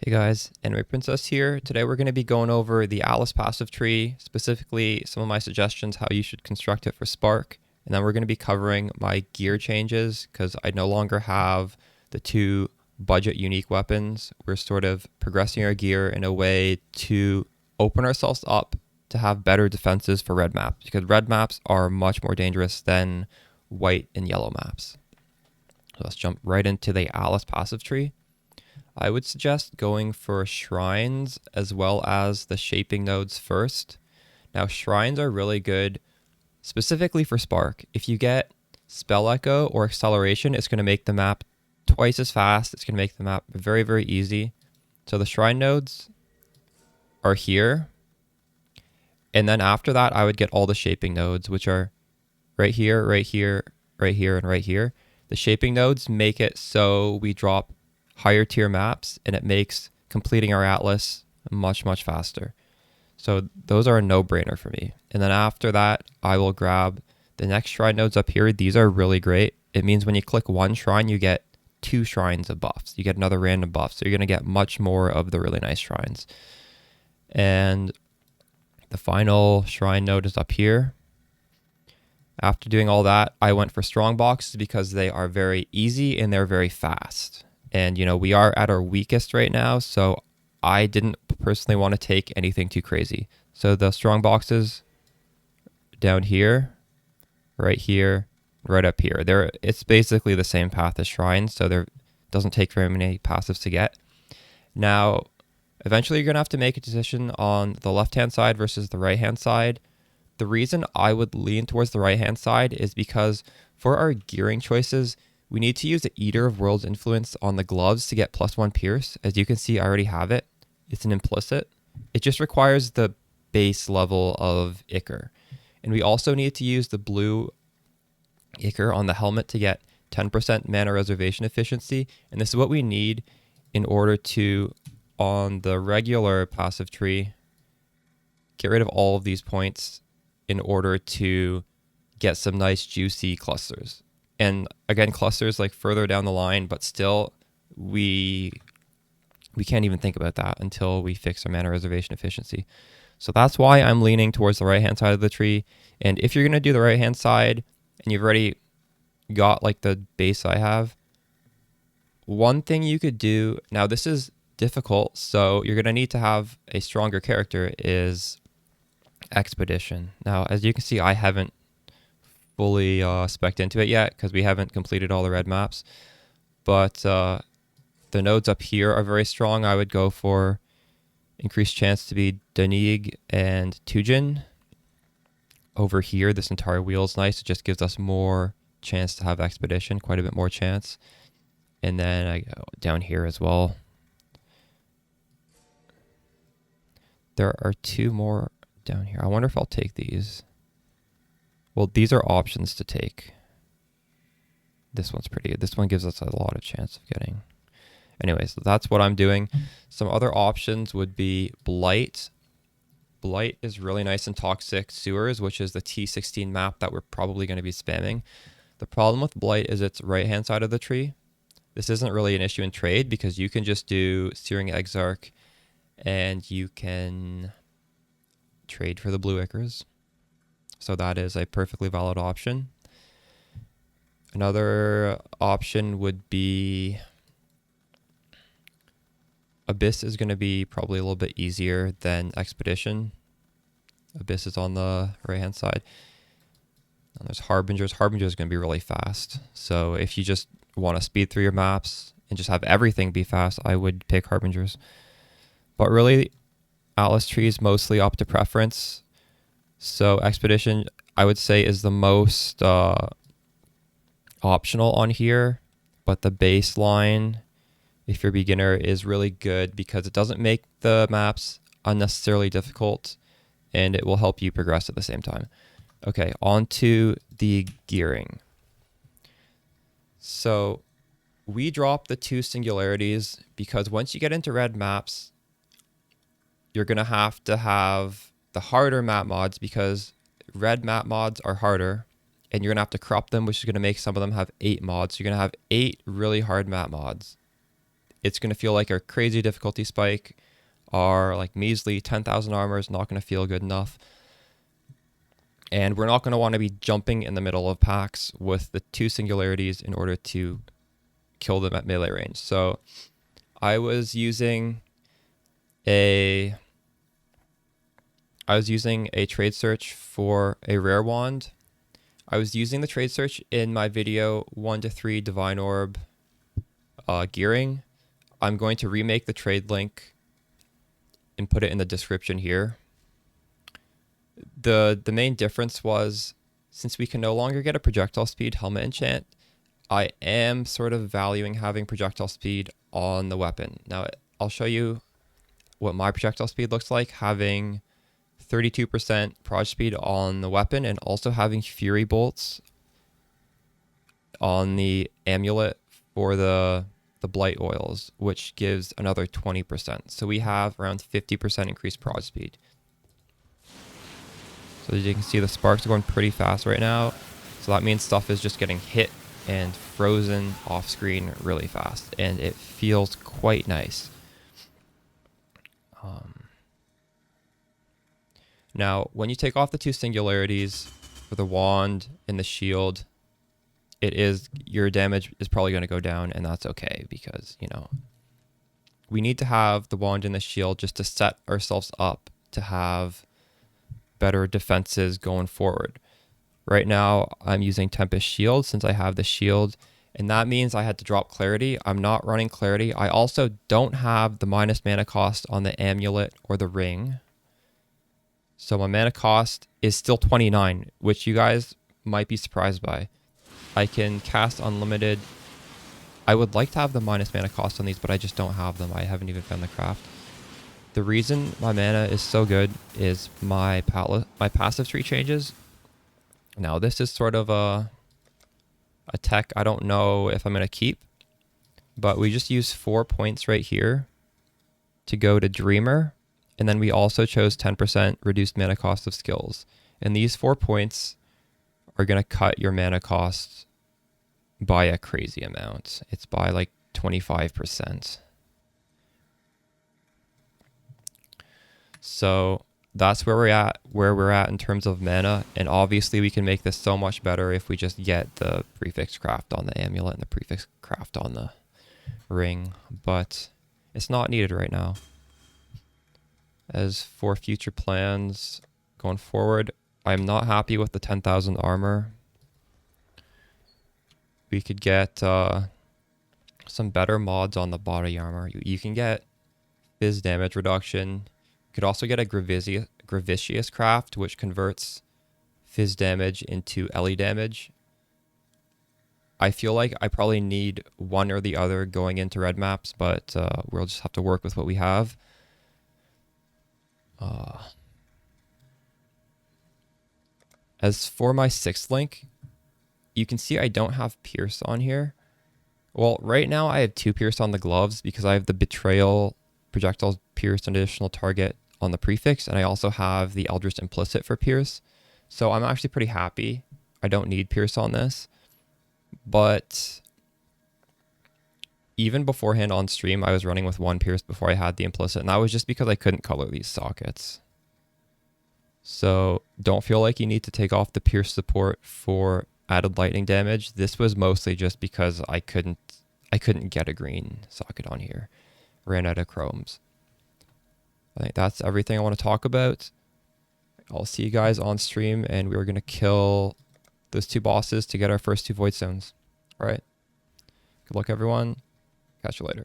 Hey guys, Anime Princess here. Today we're going to be going over the Atlas passive tree, specifically some of my suggestions how you should construct it for Spark, and then we're going to be covering my gear changes because I no longer have the two budget unique weapons. We're sort of progressing our gear in a way to open ourselves up to have better defenses for red maps because red maps are much more dangerous than white and yellow maps. So let's jump right into the Atlas passive tree. I would suggest going for shrines as well as the shaping nodes first. Now, shrines are really good specifically for Spark. If you get Spell Echo or Acceleration, it's going to make the map twice as fast. It's going to make the map very, very easy. So the shrine nodes are here. And then after that, I would get all the shaping nodes, which are right here, right here, right here, and right here. The shaping nodes make it so we drop higher tier maps and it makes completing our atlas much faster. So those are a no-brainer for me. And then after that, I will grab the next shrine nodes up here. These are really great. It means when you click one shrine, you get two shrines of buffs. You get another random buff. So you're going to get much more of the really nice shrines. And the final shrine node is up here. After doing all that, I went for strong boxes because they are very easy and they're very fast. And, you know, we are at our weakest right now, so I didn't personally want to take anything too crazy. So the strong boxes down here, right here, right up here. It's basically the same path as shrines, so there doesn't take very many passives to get. Now, eventually you're going to have to make a decision on the left-hand side versus the right-hand side. The reason I would lean towards the right-hand side is because for our gearing choices, we need to use the Eater of Worlds influence on the gloves to get +1 pierce. As you can see, I already have it. It's an implicit. It just requires the base level of Ichor. And we also need to use the blue Ichor on the helmet to get 10% mana reservation efficiency. And this is what we need in order to, on the regular passive tree, get rid of all of these points in order to get some nice juicy clusters. And again, clusters like further down the line, but still we can't even think about that until we fix our mana reservation efficiency. So that's why I'm leaning towards the right-hand side of the tree. And if you're going to do the right-hand side and you've already got like the base I have, one thing you could do, now this is difficult, so you're going to need to have a stronger character, is Expedition. Now, as you can see, I haven't fully spec'd into it yet because we haven't completed all the red maps, but the nodes up here are very strong. I would go for increased chance to be Danig and Tujin. Over here, this entire wheel is nice. It just gives us more chance to have Expedition, quite a bit more chance. And then I go down here as well. There are two more down here. I wonder if I'll take these. Well, these are options to take. This one's pretty good. This one gives us a lot of chance of getting. Anyways, that's what I'm doing. Some other options would be Blight. Blight is really nice in Toxic Sewers, which is the T16 map that we're probably going to be spamming. The problem with Blight is it's right-hand side of the tree. This isn't really an issue in trade because you can just do Searing Exarch and you can trade for the blue Ichors. So that is a perfectly valid option. Another option would be Abyss is going to be probably a little bit easier than Expedition. Abyss is on the right-hand side. And there's Harbingers. Harbinger is going to be really fast. So if you just want to speed through your maps and just have everything be fast, I would pick Harbingers. But really, Atlas tree is mostly up to preference. So Expedition, I would say, is the most optional on here, but the baseline, if you're a beginner, is really good because it doesn't make the maps unnecessarily difficult and it will help you progress at the same time. Okay, on to the gearing. So we drop the two singularities because once you get into red maps, you're going to have the harder map mods because red map mods are harder and you're going to have to crop them, which is going to make some of them have 8 mods. So you're going to have 8 really hard map mods. it's going to feel like a crazy difficulty spike. Our like measly 10,000 armor is not going to feel good enough. And we're not going to want to be jumping in the middle of packs with the 2 singularities in order to kill them at melee range. So I was using a trade search for a rare wand. I was using the trade search in my video 1 to 3 Divine Orb gearing. I'm going to remake the trade link and put it in the description here. The main difference was, since we can no longer get a projectile speed helmet enchant, I am sort of valuing having projectile speed on the weapon. Now I'll show you what my projectile speed looks like, having 32% proj speed on the weapon and also having fury bolts on the amulet for the blight oils, which gives another 20%. So we have around 50% increased proj speed. So as you can see, the sparks are going pretty fast right now. So that means stuff is just getting hit and frozen off screen really fast, and it feels quite nice. Now, when you take off the 2 singularities for the wand and the shield, your damage is probably going to go down, and that's okay because, you know, we need to have the wand and the shield just to set ourselves up to have better defenses going forward. Right now, I'm using Tempest Shield since I have the shield, and that means I had to drop Clarity. I'm not running Clarity. I also don't have the minus mana cost on the amulet or the ring. So my mana cost is still 29, which you guys might be surprised by. I can cast unlimited. I would like to have the minus mana cost on these, but I just don't have them. I haven't even found the craft. The reason my mana is so good is my passive tree changes. Now this is sort of a tech I don't know if I'm going to keep, but we just use 4 points right here to go to Dreamer. And then we also chose 10% reduced mana cost of skills. And these 4 points are going to cut your mana cost by a crazy amount. It's by like 25%. So that's where we're at in terms of mana. And obviously we can make this so much better if we just get the prefix craft on the amulet and the prefix craft on the ring. But it's not needed right now. As for future plans going forward, I'm not happy with the 10,000 armor. We could get some better mods on the body armor. You can get fizz damage reduction. You could also get a Gravicious craft, which converts fizz damage into Ellie damage. I feel like I probably need one or the other going into red maps, but we'll just have to work with what we have. As for my 6th link, you can see I don't have Pierce on here. Well, right now I have 2 Pierce on the gloves because I have the Betrayal projectiles Pierce an additional target on the prefix, and I also have the Eldritch Implicit for Pierce. So I'm actually pretty happy. I don't need Pierce on this. But even beforehand on stream, I was running with 1 Pierce before I had the Implicit, and that was just because I couldn't color these sockets. So don't feel like you need to take off the Pierce support for added lightning damage. This was mostly just because I couldn't get a green socket on here. Ran out of chromes. I think that's everything I want to talk about. I'll see you guys on stream, and we're going to kill those 2 bosses to get our first 2 void stones. All right. Good luck, everyone. Catch you later.